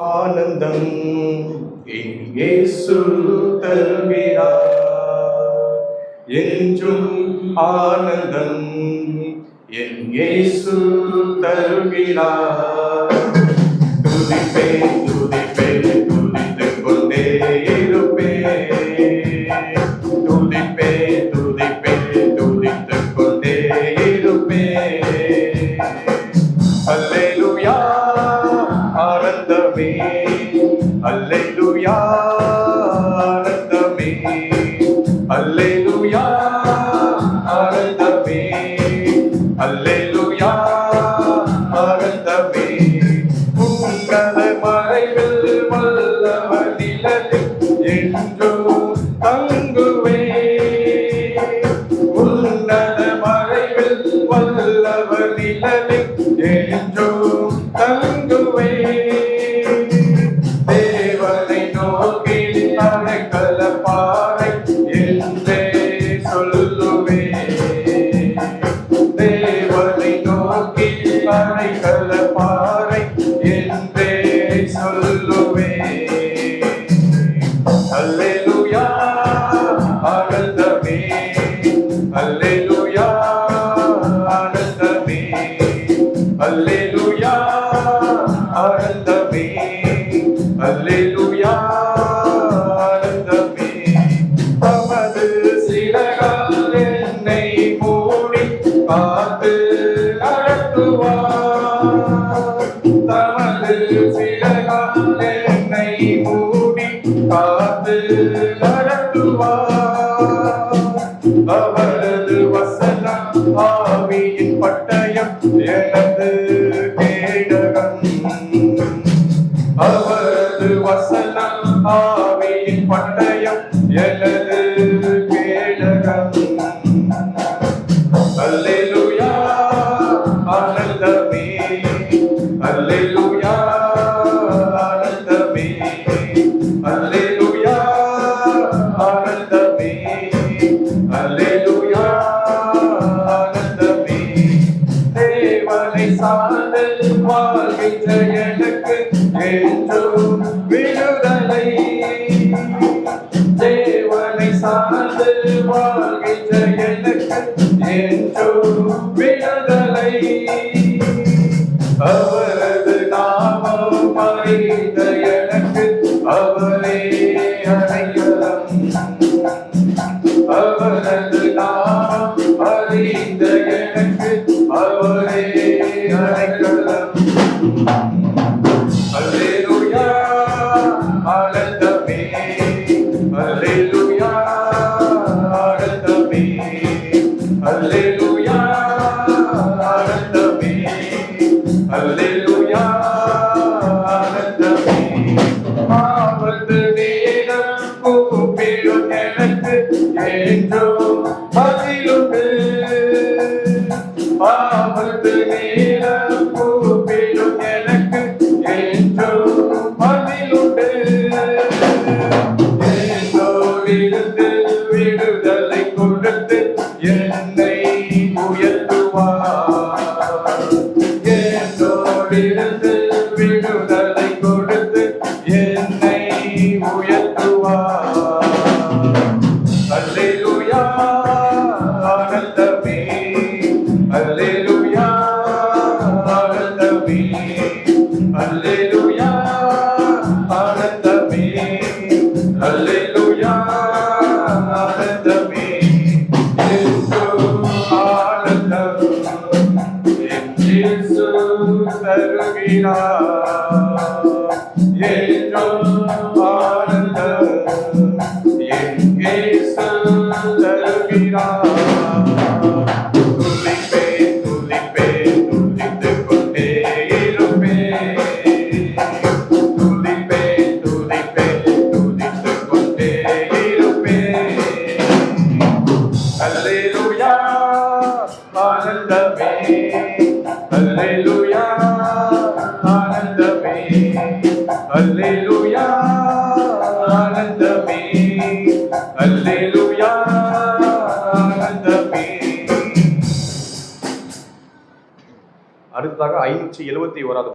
ஆனந்தம் என் இயேசு தருகிறார். என்றும் ஆனந்தம் என் இயேசு தருகிறார். துதிப்பேன் துதிப்பேன் துதித்துக் கொண்டே இருப்பேன். துதிப்பேன் துதிப்பேன் துதித்துக் கொண்டே இருப்பேன். அல்லேலூயா ஆனந்தமே, அல்லேலூயா ஆனந்தமே, அல்லேலூயா ஆனந்தமே, அல்லேலூயா ஆனந்தமே. உன்னத மறைவில் வல்லவர் நிழலில் என்றும் தங்குவேன். உன்னத மறைவில் வல்லவர் நிழலில் என்றும் தங்குவேன். தேவனை நோக்கி அடைக்கல பாறை என்றே சொல்லுவேன். தேவனை நோக்கி அடைக்கல பாறை என்றே சொல்லுவேன். அல்லேலூயா ஆனந்தமே, அல்லேலூயா ஆனந்தமே, அல்லேலூயா ஆனந்தமே, அல்லேலூயா ஆனந்தமே. தமது சிறகால் என்னை மூடி காத்து நடத்துவார். தமது சிறகால் என்னை மூடி காத்து நடத்துவார். அவரது வசனம் ஆவியின் பட்டயம் எனது கேடகம். அவரது வசனம் ஆவியின் பட்டயம் எனது கேடகம். அல்லேலூயா ஆனந்தமே, அல்லேலூயா ஆனந்தமே, அல்லேலூயா ஆனந்தமே, அல்லேலூயா ஆனந்தமே. தேவனை சார்ந்து வாழ்கின்ற எனக்கு என்றும் விடுதலை. தேவனை சார்ந்து வாழ்கின்ற எனக்கு என்றும் விடுதலை. அவரது நாமம் அறிந்த எனக்கு அவரே அடைக்கலம். அவரது நாமம் அறிந்த எனக்கு அவரே அடைக்கலம். அல்லேலூயா ஆனந்தமே, அல்லேலூயா ஆனந்தமே, அல்லேலூயா ஆனந்தமே, அல்லேலூயா ஆனந்தமே. ஆபத்து நேரம் கூப்பிடும் எனக்கு என்றும் பதிலுண்டு. ஆபத்து நேரம் கூப்பிடும் எனக்கு என்றும் பதிலுண்டு. என்னோடிருந்து விடுதலை கொடுத்து என்னை உயர்த்துவார். என்னோடிருந்து விடுதலை கொடுத்து என்னை உயர்த்துவார். அல்லேலூயா ஆனந்தமே, அல்லேலூயா ஆனந்தமே, அல்லேலூயா ஆனந்தமே, அல்லேலூயா ஆனந்தமே. என்றும் ஆனந்தம் என் இயேசு தருகிறார். என்றும் ஆனந்தம் என் இயேசு தருகிறார். துதிப்பேன் துதிப்பேன் துதித்துக் கொண்டே இருப்பேன். துதிப்பேன் துதிப்பேன் துதித்துக் கொண்டே இருப்பேன். அல்லேலூயா ஆனந்தமே, அல்லேலூயா ஆனந்தமே, அல்லேலூயா ஆனந்தமே, அல்லேலூயா ஆனந்தமே. அடுத்ததாக 571